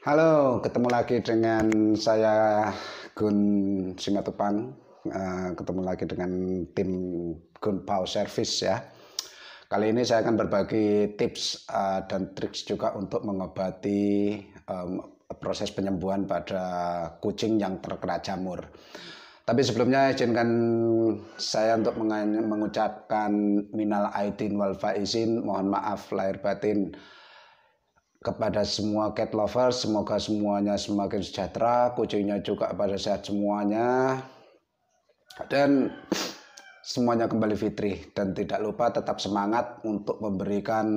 Halo, ketemu lagi dengan saya Gun Simatupang. Ketemu lagi dengan tim Gun Power Service ya. Kali ini saya akan berbagi tips dan trik juga untuk mengobati proses penyembuhan pada kucing yang terkena jamur. Tapi sebelumnya izinkan saya untuk mengucapkan minal aidin wal faizin, mohon maaf lahir batin kepada semua cat lovers. Semoga semuanya semakin sejahtera, kucingnya juga pada sehat semuanya, dan semuanya kembali fitri. Dan tidak lupa tetap semangat untuk memberikan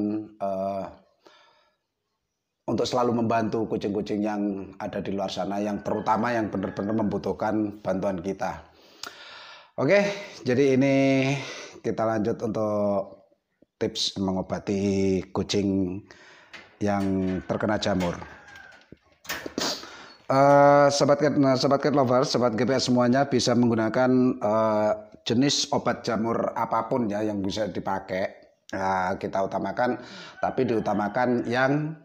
untuk selalu membantu kucing-kucing yang ada di luar sana, yang terutama yang benar-benar membutuhkan bantuan kita. Oke, jadi ini kita lanjut untuk tips mengobati kucing yang terkena jamur. Sobat cat lovers, sobat GPS semuanya bisa menggunakan jenis obat jamur apapun ya yang bisa dipakai. Kita utamakan, tapi diutamakan yang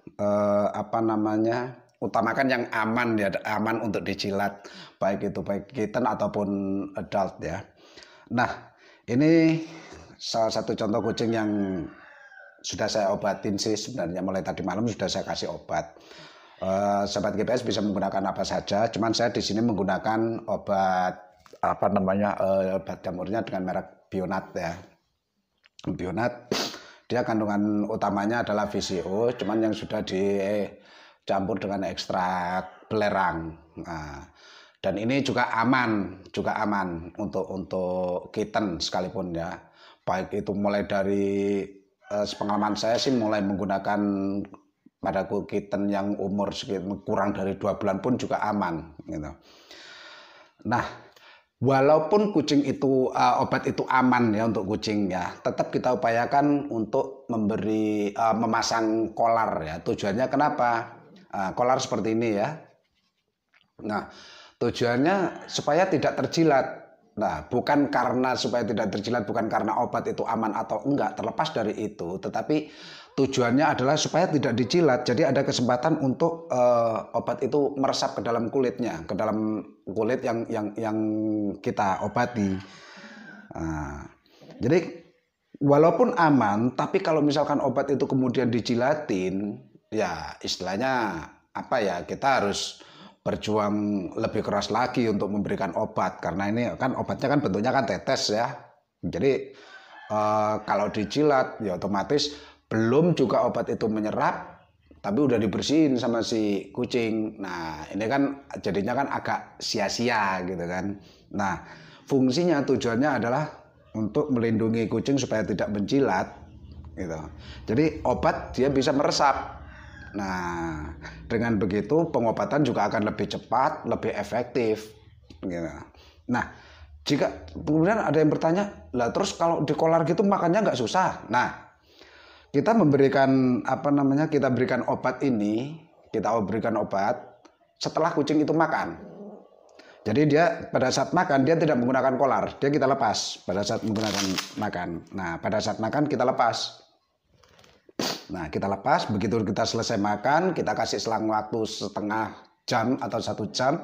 utamakan yang aman ya, aman untuk dijilat, baik kitten ataupun adult ya. Nah, ini salah satu contoh kucing yang sudah saya obatin sih sebenarnya, mulai tadi malam sudah saya kasih obat. Sobat GPS bisa menggunakan apa saja, cuman saya di sini menggunakan obat obat jamurnya dengan merek Bionat ya. Bionat, dia kandungan utamanya adalah VCO, cuman yang sudah dicampur dengan ekstrak belerang. Dan ini juga aman untuk kitten sekalipun ya. Baik itu mulai dari sepengalaman saya sih, mulai menggunakan pada kitten yang umur kurang dari 2 bulan pun juga aman gitu. Nah, walaupun kucing itu obat itu aman ya untuk kucing ya, tetap kita upayakan untuk memasang kolar ya. Tujuannya kenapa? Kolar seperti ini ya. Nah, tujuannya supaya tidak terjilat. Nah, bukan karena supaya tidak terjilat, bukan karena obat itu aman atau enggak, terlepas dari itu, tetapi tujuannya adalah supaya tidak dijilat. Jadi ada kesempatan untuk obat itu meresap ke dalam kulitnya, ke dalam kulit yang kita obati. Jadi walaupun aman, tapi kalau misalkan obat itu kemudian dijilatin, ya istilahnya kita harus berjuang lebih keras lagi untuk memberikan obat, karena ini kan obatnya kan bentuknya kan tetes ya. Jadi kalau dijilat ya otomatis belum juga obat itu menyerap, tapi udah dibersihin sama si kucing. Nah, ini kan jadinya kan agak sia-sia gitu kan. Nah, fungsinya tujuannya adalah untuk melindungi kucing supaya tidak menjilat gitu. Jadi obat dia bisa meresap. Nah, dengan begitu pengobatan juga akan lebih cepat, lebih efektif gitu. Nah, jika kemudian ada yang bertanya, lah terus kalau dikolar gitu makannya nggak susah? Nah, kita memberikan kita berikan obat ini, kita berikan obat setelah kucing itu makan. Jadi dia pada saat makan dia tidak menggunakan kolar, dia kita lepas pada saat menggunakan makan. Nah, pada saat makan kita lepas. Nah, kita lepas, begitu kita selesai makan, kita kasih selang waktu setengah jam atau 1 jam,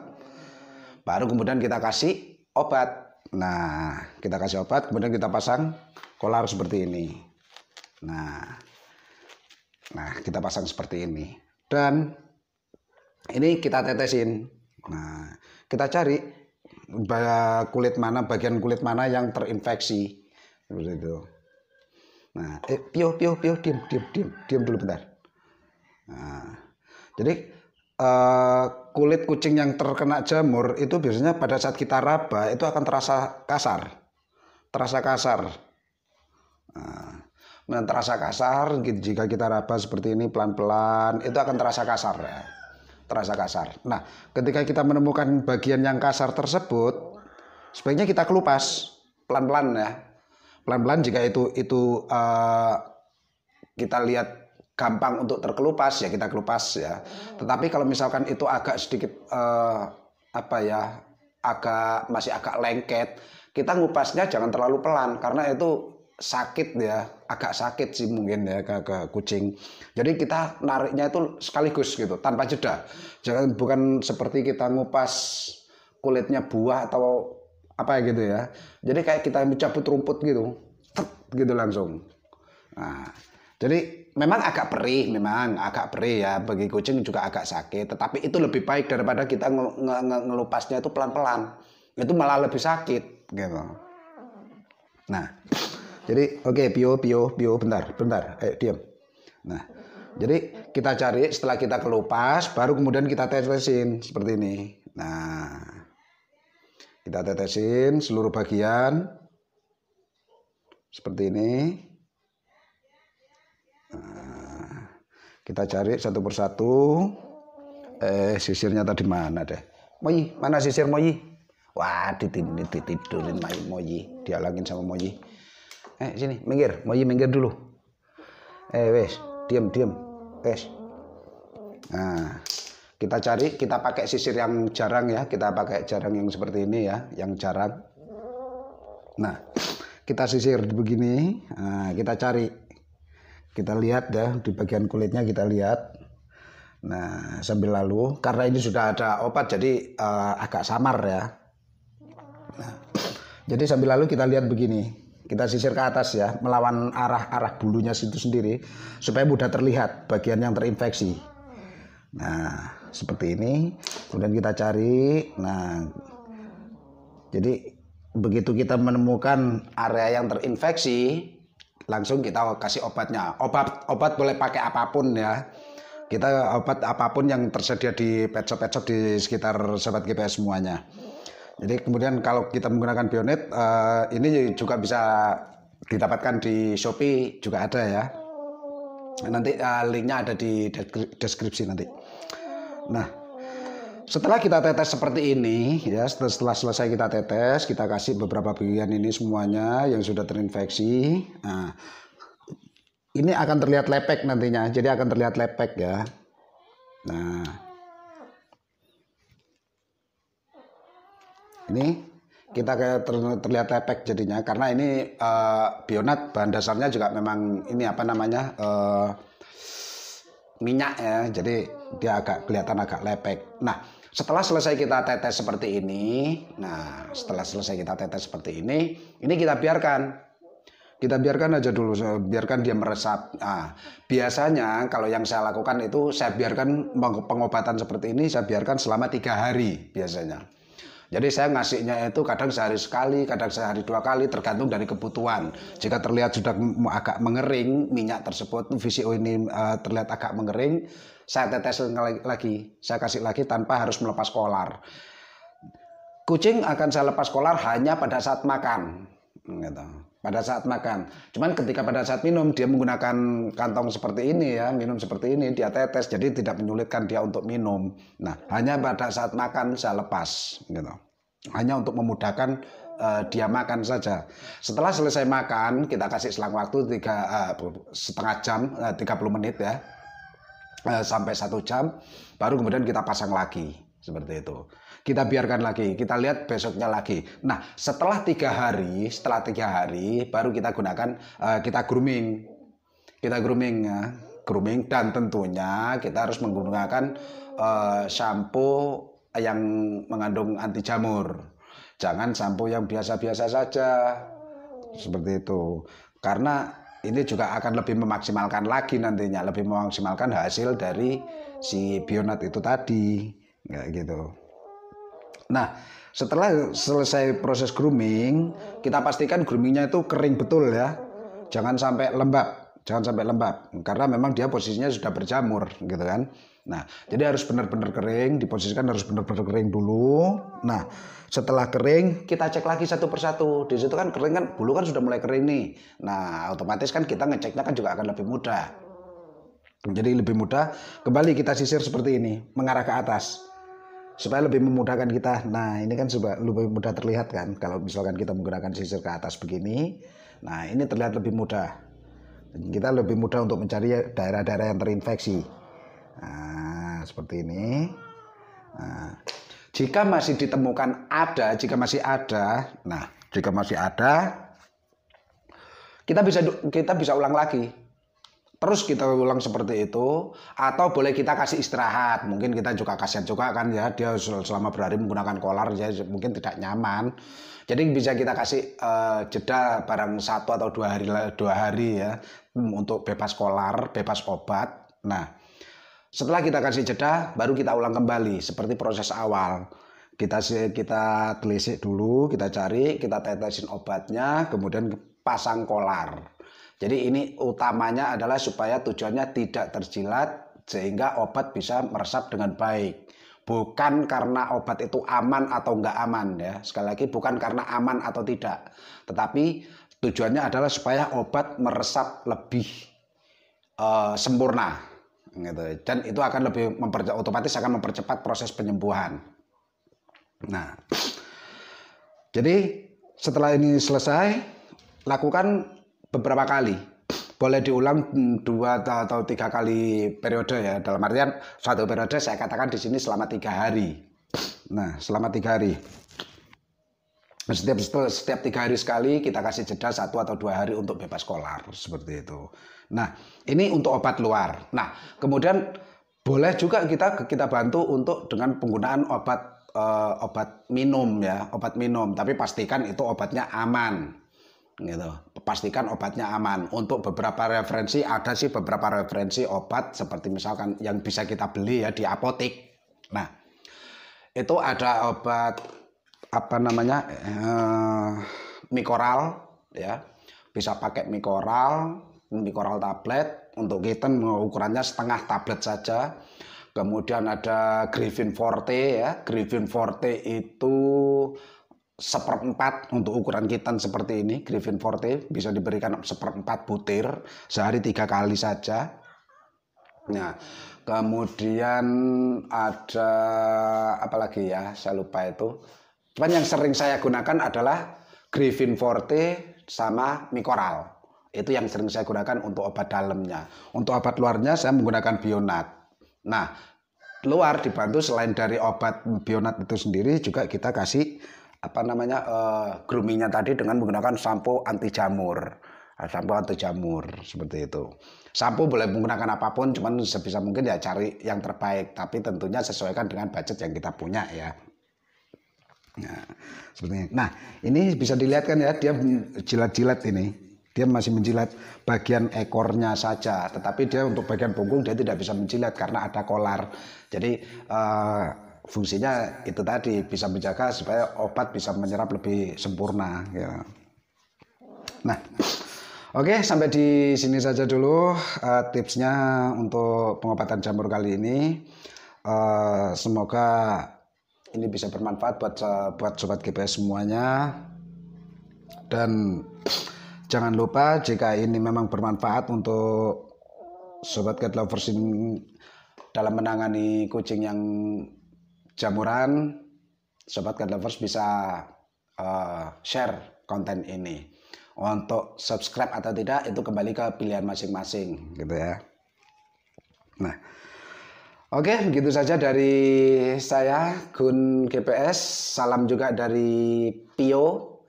baru kemudian kita kasih obat. Nah, kita kasih obat, kemudian kita pasang kolar seperti ini. Nah, kita pasang seperti ini. Dan ini kita tetesin. Nah, kita cari bagian kulit mana yang terinfeksi. Seperti itu. Nah, Pio, diam dulu bentar. Nah, jadi kulit kucing yang terkena jamur itu biasanya pada saat kita raba itu akan terasa kasar. Nah, terasa kasar jika kita raba seperti ini pelan-pelan, itu akan terasa kasar ya. Terasa kasar. Nah, ketika kita menemukan bagian yang kasar tersebut, sebaiknya kita kelupas pelan-pelan ya. Pelan-pelan jika itu kita lihat gampang untuk terkelupas ya kita kelupas ya. Tetapi kalau misalkan itu agak sedikit masih agak lengket, kita ngupasnya jangan terlalu pelan karena itu sakit ya, agak sakit sih mungkin ya ke kucing. Jadi kita nariknya itu sekaligus gitu, tanpa jeda. Jangan bukan seperti kita ngupas kulitnya buah atau apa gitu ya. Jadi kayak kita mencabut rumput gitu, tek, gitu langsung. Nah, jadi memang agak perih ya, bagi kucing juga agak sakit. Tetapi itu lebih baik daripada kita ngelupasnya itu pelan-pelan. Itu malah lebih sakit gitu. Nah, jadi oke, Pio, bentar, diam. Nah, jadi kita cari setelah kita kelupas, baru kemudian kita tetesin seperti ini. Nah, kita tetesin seluruh bagian seperti ini. Nah, kita cari satu persatu. Sisirnya tadi mana deh? Moyi, mana sisir Moyi? Wah, ditidurin Moyi, dihalangin sama Moyi. Sini, minggir, Moyi minggir dulu. Wes, diam, wes. Nah, kita pakai sisir yang jarang ya, kita pakai jarang yang seperti ini ya, yang jarang. Nah, kita sisir begini, nah, kita cari, kita lihat ya di bagian kulitnya kita lihat. Nah, sambil lalu, karena ini sudah ada obat jadi agak samar ya. Nah, jadi sambil lalu kita lihat begini. Kita sisir ke atas ya, melawan arah bulunya itu sendiri supaya mudah terlihat bagian yang terinfeksi. Nah, seperti ini. Kemudian kita cari. Nah, jadi begitu kita menemukan area yang terinfeksi, langsung kita kasih obatnya. Obat boleh pakai apapun ya. Kita obat apapun yang tersedia di pet shop di sekitar Sobat GPS semuanya. Jadi kemudian kalau kita menggunakan Bionit, ini juga bisa didapatkan di Shopee juga ada ya. Nanti linknya ada di deskripsi nanti. Nah, setelah kita tetes seperti ini ya, setelah selesai kita tetes, kita kasih beberapa bagian ini semuanya yang sudah terinfeksi. Nah, ini akan terlihat lepek nantinya, jadi akan terlihat lepek ya. Nah, ini kita kayak terlihat lepek jadinya karena ini Bionat bahan dasarnya juga memang ini apa namanya minyak ya, jadi dia agak kelihatan agak lepek. Nah, setelah selesai kita tetes seperti ini, ini kita biarkan aja dulu, biarkan dia meresap. Nah, biasanya kalau yang saya lakukan itu saya biarkan pengobatan seperti ini, saya biarkan selama 3 hari biasanya. Jadi saya ngasihnya itu kadang sehari sekali, kadang sehari 2 kali, tergantung dari kebutuhan. Jika terlihat sudah agak mengering minyak tersebut, VCO ini terlihat agak mengering, saya tetes lagi, saya kasih lagi tanpa harus melepas kolar. Kucing akan saya lepas kolar hanya pada saat makan, gitu. Pada saat makan. Cuman ketika pada saat minum dia menggunakan kantong seperti ini ya, minum seperti ini, dia tetes, jadi tidak menyulitkan dia untuk minum. Nah, hanya pada saat makan saya lepas, gitu. Hanya untuk memudahkan dia makan saja. Setelah selesai makan, kita kasih selang waktu setengah jam, 30 menit ya, sampai 1 jam, baru kemudian kita pasang lagi, seperti itu. Kita biarkan lagi, kita lihat besoknya lagi. Nah, setelah 3 hari, baru kita gunakan, kita grooming ya, grooming, dan tentunya kita harus menggunakan shampoo yang mengandung anti jamur. Jangan shampoo yang biasa-biasa saja, seperti itu. Karena ini juga akan lebih memaksimalkan lagi nantinya, lebih memaksimalkan hasil dari si Bionat itu tadi, kayak gitu. Nah, setelah selesai proses grooming, kita pastikan groomingnya itu kering betul ya. Jangan sampai lembab, karena memang dia posisinya sudah berjamur, gitu kan. Nah, jadi harus benar-benar kering, diposisikan harus benar-benar kering dulu. Nah, setelah kering, kita cek lagi satu persatu. Di situ kan kering kan, bulu kan sudah mulai kering nih. Nah, otomatis kan kita ngeceknya kan juga akan lebih mudah. Jadi lebih mudah, kembali kita sisir seperti ini, mengarah ke atas. Supaya lebih memudahkan kita. Nah, ini kan sudah lebih mudah terlihat kan kalau misalkan kita menggunakan sisir ke atas begini. Nah, ini terlihat lebih mudah. Kita lebih mudah untuk mencari daerah-daerah yang terinfeksi. Nah, seperti ini. Nah, jika masih ditemukan jika masih ada, kita bisa ulang lagi. Terus kita ulang seperti itu, atau boleh kita kasih istirahat. Mungkin kita juga kasihan juga kan ya, dia selama berhari menggunakan kolar, ya mungkin tidak nyaman. Jadi bisa kita kasih jeda barang 1 atau 2 hari ya, untuk bebas kolar, bebas obat. Nah, setelah kita kasih jeda, baru kita ulang kembali seperti proses awal. Kita telisik dulu, kita cari, kita tetesin obatnya, kemudian pasang kolar. Jadi ini utamanya adalah supaya tujuannya tidak terjilat sehingga obat bisa meresap dengan baik. Bukan karena obat itu aman atau enggak aman ya. Sekali lagi bukan karena aman atau tidak. Tetapi tujuannya adalah supaya obat meresap lebih sempurna. Gitu. Dan itu akan lebih otomatis akan mempercepat proses penyembuhan. Nah, jadi setelah ini selesai, lakukan beberapa kali, boleh diulang 2 atau 3 kali periode ya. Dalam artian satu periode saya katakan di sini selama 3 hari. Nah, selama 3 hari. Setiap 3 hari sekali kita kasih jeda 1 atau 2 hari untuk bebas kolar seperti itu. Nah, ini untuk obat luar. Nah, kemudian boleh juga kita bantu untuk dengan penggunaan obat minum ya, obat minum. Tapi pastikan itu obatnya aman. Gitu. Pastikan obatnya aman. Untuk beberapa referensi, ada sih beberapa referensi obat seperti misalkan yang bisa kita beli ya di apotek. Nah, itu ada obat Mikoral ya, bisa pakai Mikoral tablet. Untuk kitten ukurannya setengah tablet saja. Kemudian ada Grifin Forte ya, Grifin Forte itu 1/4 untuk ukuran kitten seperti ini. Grifin Forte bisa diberikan 1/4 butir sehari 3 kali saja. Nah, kemudian ada apa lagi ya, saya lupa itu. Cuman yang sering saya gunakan adalah Grifin Forte sama Mikoral. Itu yang sering saya gunakan untuk obat dalamnya. Untuk obat luarnya saya menggunakan Bionat. Nah, luar dibantu selain dari obat Bionat itu sendiri juga kita kasih groomingnya tadi dengan menggunakan sampo anti jamur. Sampo anti jamur seperti itu. Sampo boleh menggunakan apapun, cuman sebisa mungkin ya cari yang terbaik, tapi tentunya sesuaikan dengan budget yang kita punya ya. Nah, seperti ini. Nah, ini bisa dilihat kan ya, dia jilat-jilat ini. Dia masih menjilat bagian ekornya saja, tetapi dia untuk bagian punggung dia tidak bisa menjilat karena ada kolar. Jadi fungsinya itu tadi, bisa menjaga supaya obat bisa menyerap lebih sempurna ya. Nah, oke, sampai di sini saja dulu tipsnya untuk pengobatan jamur kali ini. Semoga ini bisa bermanfaat buat sobat GPS semuanya. Dan jangan lupa jika ini memang bermanfaat untuk sobat cat lovers ini dalam menangani kucing yang jamuran, sobat cat lovers bisa share konten ini. Untuk subscribe atau tidak itu kembali ke pilihan masing-masing gitu ya. Nah, oke, begitu saja dari saya Gun GPS. Salam juga dari Pio.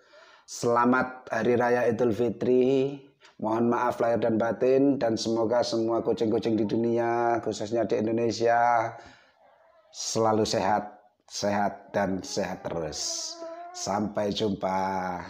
Selamat Hari Raya Idul Fitri. Mohon maaf lahir dan batin, dan semoga semua kucing-kucing di dunia, khususnya di Indonesia, selalu sehat dan sehat terus. Sampai jumpa.